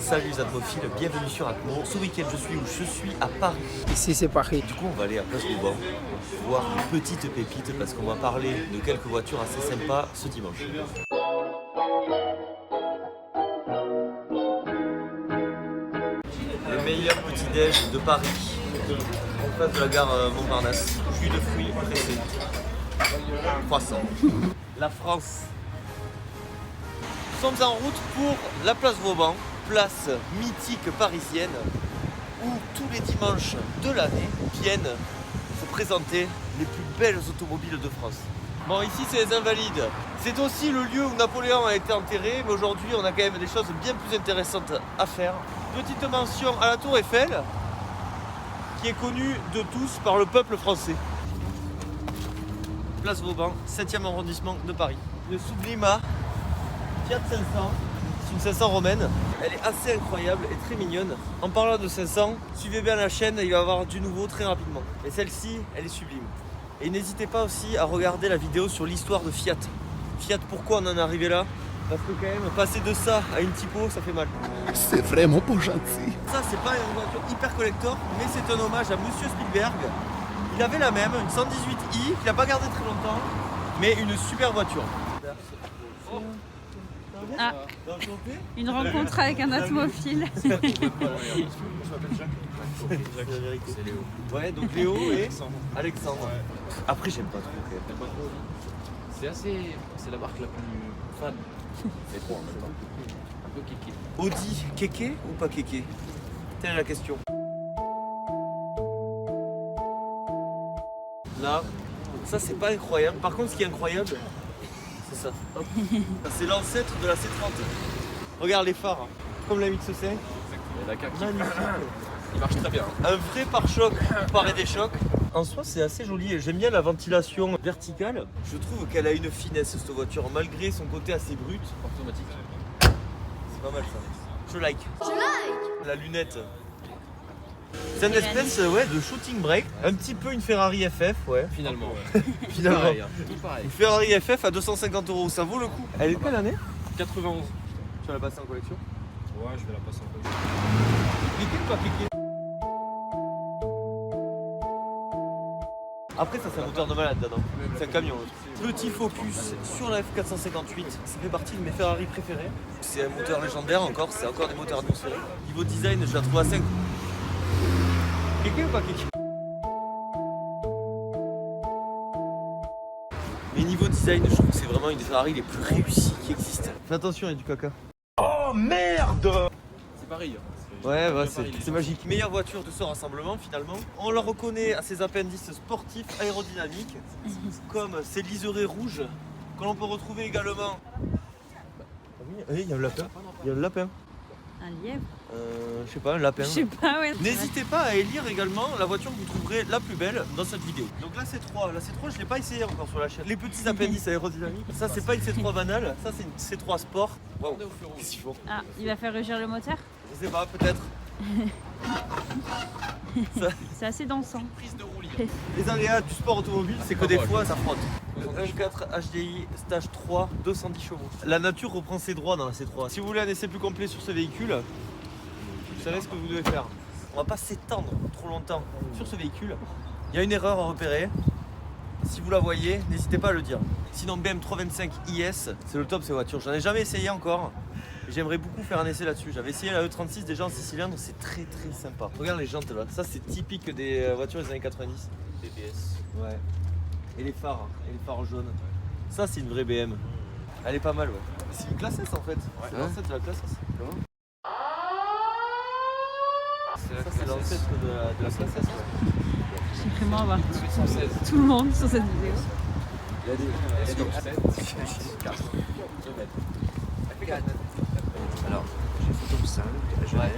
Salut les atmophiles, bienvenue sur Atmo. Ce week-end je suis où? Je suis à Paris. Ici c'est Paris. Du coup on va aller à Place Vauban voir une petite pépite parce qu'on va parler de quelques voitures assez sympas ce dimanche. Le meilleur petit-déj de Paris, en face de la gare Montparnasse. Jus de fruits pressés, croissant. La France. Nous sommes en route pour la place Vauban, place mythique parisienne, où tous les dimanches de l'année viennent se présenter les plus belles automobiles de France. Bon, ici c'est les Invalides. C'est aussi le lieu où Napoléon a été enterré, mais aujourd'hui on a quand même des choses bien plus intéressantes à faire. Petite mention à la Tour Eiffel, qui est connue de tous par le peuple français. Place Vauban, 7e arrondissement de Paris. Le Sublima Fiat 500, c'est une 500 romaine. Elle est assez incroyable et très mignonne. En parlant de 500, suivez bien la chaîne, il va y avoir du nouveau très rapidement. Et celle-ci, elle est sublime. Et n'hésitez pas aussi à regarder la vidéo sur l'histoire de Fiat. Fiat, pourquoi on en est arrivé là? Parce que quand même, passer de ça à une typo, ça fait mal. C'est vraiment pas gentil. Ça, c'est pas une voiture hyper collector, mais c'est un hommage à Monsieur Spielberg. Il avait la même, une 118i, qu'il n'a pas gardé très longtemps, mais une super voiture. Ah, une rencontre avec un atmophile. Je m'appelle Jacques. C'est Léo. Ouais, donc Léo et Alexandre. Ouais. Après, j'aime pas trop quand même. C'est la marque la plus fan. C'est trop en même temps. Un peu kéké. Audi, kéké ou pas kéké? Telle est la question. Là, ça c'est pas incroyable. Par contre, ce qui est incroyable, c'est ça. Hop. C'est l'ancêtre de la C30. Regarde les phares, comme la MX-5. Et la CAQ. Magnifique. Il marche très bien. Un vrai pare-choc comparé des chocs. En soi, c'est assez joli. J'aime bien la ventilation verticale. Je trouve qu'elle a une finesse cette voiture, malgré son côté assez brut. Automatique. C'est pas mal ça. Je like. La lunette. C'est une espèce de shooting brake. Un petit peu une Ferrari FF, ouais. Finalement. Finalement. Pareil, hein. Tout pareil. Une Ferrari FF à 250 €, ça vaut le coup. Elle est de quelle année? 91. Tu vas la passer en collection? Ouais, je vais la passer en collection. Cliquer ou pas cliquer? Après ça c'est un moteur de malade dedans, c'est un camion. Petit focus sur la F458, ça fait partie de mes Ferrari préférés. C'est un moteur légendaire encore, c'est encore des moteurs atmosphériques. Niveau design je la trouve à 5. Cliquer ou pas cliquer? Mais niveau design je trouve que c'est vraiment une des Ferrari les plus réussies qui existent. Fais attention, il y a du caca. Oh merde! C'est pareil. Ouais, c'est magique. Meilleure voiture de ce rassemblement finalement. On la reconnaît à ses appendices sportifs aérodynamiques, comme ses liserés rouges, que l'on peut retrouver également. Oui, il y a un lapin. Il y a un lapin. Un lièvre? Je sais pas, un lapin. Je sais pas, ouais. N'hésitez pas à élire également la voiture que vous trouverez la plus belle dans cette vidéo. Donc la C3, je l'ai pas essayé encore sur la chaîne. Les petits appendices aérodynamiques, ça c'est pas une C3 banale, ça c'est une C3 Sport. Waouh, qu'est-ce qu'ils font? Ah, il va faire rugir le moteur? Je sais pas, peut-être. C'est assez dansant. Prise de roulis. Les aléas du sport automobile, c'est que des fois ça frotte. Le 1.4 HDI stage 3, 210 chevaux. La nature reprend ses droits dans la C3. Si vous voulez un essai plus complet sur ce véhicule, vous savez ce que vous devez faire. On va pas s'étendre trop longtemps sur ce véhicule. Il y a une erreur à repérer. Si vous la voyez, n'hésitez pas à le dire. Sinon BM 325 IS, c'est le top ces voitures. J'en ai jamais essayé encore. J'aimerais beaucoup faire un essai là-dessus. J'avais essayé la E36 déjà en 6 cylindres, c'est très très sympa. Regarde les jantes là, ça c'est typique des voitures des années 90. TBS. Ouais. Et les phares jaunes. Ça c'est une vraie BM. Elle est pas mal ouais. C'est une classe S en fait. C'est l'ancêtre de la classe S. Ça c'est l'ancêtre de la classe S. Ouais. J'ai vraiment avoir tout le monde sur cette vidéo. Il y a des 7, 4, 2 mètres. Alors, j'ai une photo 5 à Genève,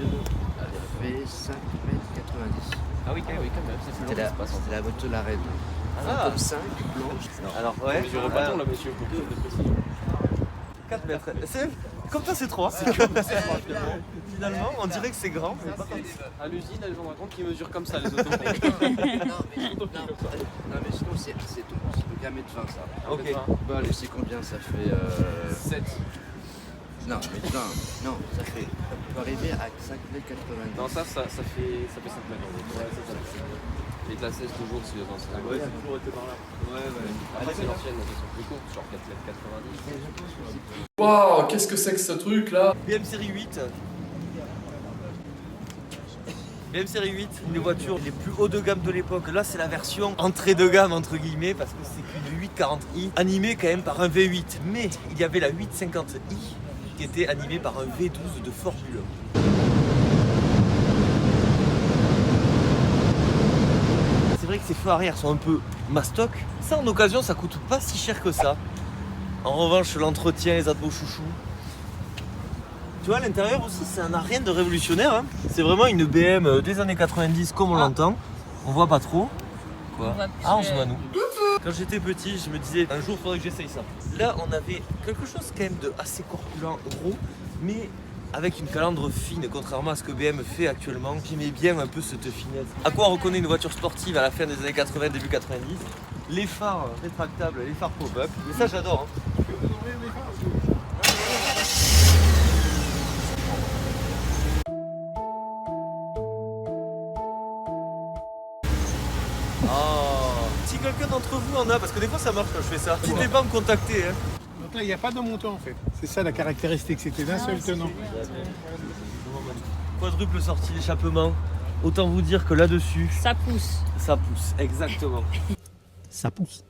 elle fait 5 mètres 90. Ah oui, quand même. C'est plus long, c'est pas C'était la voiture de la reine. Ah. Photo 5, blanche. Alors ouais. Mesure pas ton là, monsieur, pour plus de précision. 4 mètres. C'est comme ça c'est 3. Finalement, on dirait que c'est grand, mais pas tant. À l'usine, elles ont un compte qui mesure comme ça, les autos. Non, mais sinon, c'est tout. C'est le 1 mètre 20 ça. Ok. Bon, allez, c'est combien ça fait 7. Non, mais 20. Non, ça fait peut arriver à 5,90 m. Non, ça fait 5 mètres en gros. Ouais, c'est ça. Et de la 16 toujours, c'est dans cette Ouais, c'est toujours été par là. Ouais. Après, c'est l'ancienne, elles sont plus courtes, genre 4,90 m. Waouh, qu'est-ce que c'est que ce truc là? BM série 8. BM série 8, une des voitures les plus haut de gamme de l'époque. Là, c'est la version entrée de gamme entre guillemets parce que c'est qu'une 840i animée quand même par un V8. Mais il y avait la 850i qui était animée par un V12 de Formule 1. C'est vrai que ces feux arrière sont un peu mastoc. Ça en occasion, ça coûte pas si cher que ça. En revanche, l'entretien, les atmos chouchous. Tu vois, l'intérieur aussi, ça n'a rien de révolutionnaire. Hein. C'est vraiment une BM des années 90 comme on l'entend. On voit pas trop. Quoi? On se voit nous. Quand j'étais petit, je me disais un jour, il faudrait que j'essaye ça. Là, on avait quelque chose quand même de assez corpulent, gros, mais avec une calandre fine, contrairement à ce que BM fait actuellement. J'aimais bien un peu cette finesse. À quoi on reconnaît une voiture sportive à la fin des années 80, début 90? Les phares rétractables, les phares pop-up. Mais ça, j'adore. Hein. Oh. Si quelqu'un d'entre vous en a, parce que des fois ça marche quand je fais ça, n'hésitez pas à me contacter. Hein. Donc là, il n'y a pas de montant en fait. C'est ça la caractéristique, c'était d'un seul tenant. Quadruple sortie, l'échappement. Autant vous dire que là-dessus, Ça pousse. ça pousse, exactement. Ça pousse.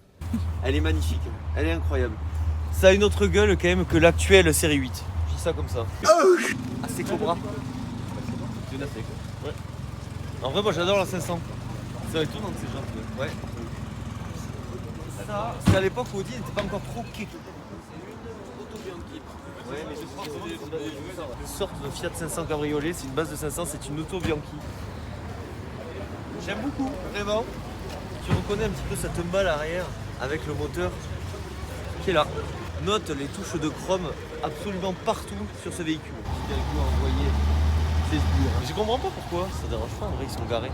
Elle est magnifique, elle est incroyable. Ça a une autre gueule quand même que l'actuelle série 8. Je dis ça comme ça. Assez Cobra. Ouais. En vrai, moi j'adore la 500. C'est étonnant de ces gens. Ouais. Ça, c'est à l'époque où Audi n'était pas encore trop kick. Ouais, mais je crois que c'est une sorte de Fiat 500 cabriolet, c'est une base de 500, c'est une auto Bianchi. J'aime beaucoup, vraiment. Tu reconnais un petit peu cette balle arrière avec le moteur qui est là. Note les touches de chrome absolument partout sur ce véhicule. Je comprends pas pourquoi, ça dérange pas en vrai, ils sont garés.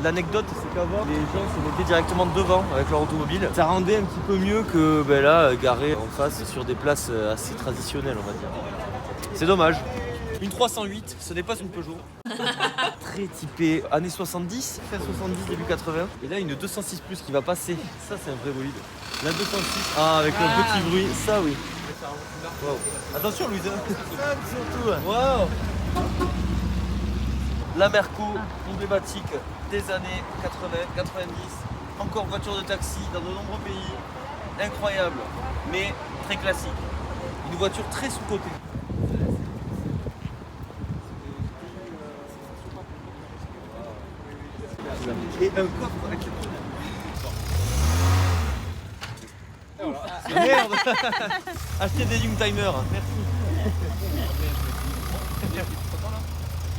L'anecdote, c'est qu'avant, les gens se mettaient directement devant avec leur automobile. Ça rendait un petit peu mieux que là, garé en face sur des places assez traditionnelles, on va dire. C'est dommage. Une 308, ce n'est pas une Peugeot. Très typée années 70, fin 70, début 80. Et là, une 206 Plus qui va passer. Ça, c'est un vrai bolide. La 206, avec un petit bruit, ça oui. Wow. Attention, Louise. Surtout. Wow. La Merco, emblématique des années 80, 90. Encore voiture de taxi dans de nombreux pays. Incroyable, mais très classique. Une voiture très sous-cotée. Et un coffre avec les merde. Achetez des Youngtimers, merci.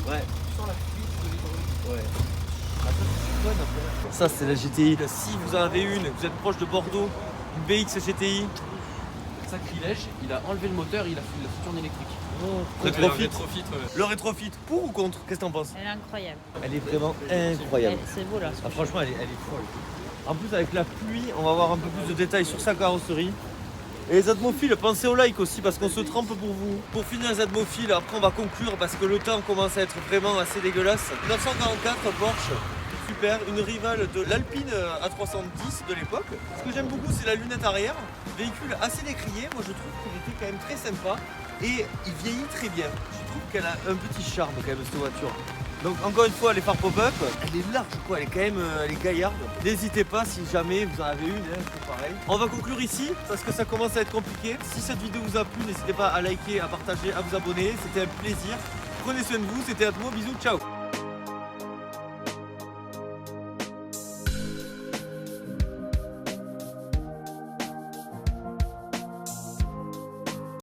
Ouais. Ouais. Ça c'est la GTI. Si vous en avez une, vous êtes proche de Bordeaux, une BX GTI. Sacrilège, il a enlevé le moteur, il a foutu en électrique. Rétrofit. Le rétrofit, pour ou contre? Qu'est-ce que t'en penses? Elle est incroyable. Elle est vraiment incroyable. C'est beau là. Ah, franchement, elle est folle. En plus, avec la pluie, on va avoir un peu plus de détails sur sa carrosserie. Et les atmophiles, pensez au like aussi parce qu'on se trempe pour vous. Pour finir les atmophiles, après on va conclure parce que le temps commence à être vraiment assez dégueulasse. 944 Porsche, super, une rivale de l'Alpine A310 de l'époque. Ce que j'aime beaucoup, c'est la lunette arrière. Véhicule assez décrié, moi je trouve qu'il était quand même très sympa. Et il vieillit très bien. Je trouve qu'elle a un petit charme quand même cette voiture. Donc encore une fois, les phares pop-up, elle est large quoi, elle est quand même elle est gaillarde. N'hésitez pas si jamais vous en avez une, c'est pareil. On va conclure ici parce que ça commence à être compliqué. Si cette vidéo vous a plu, n'hésitez pas à liker, à partager, à vous abonner. C'était un plaisir. Prenez soin de vous, c'était Atmo, bisous, ciao.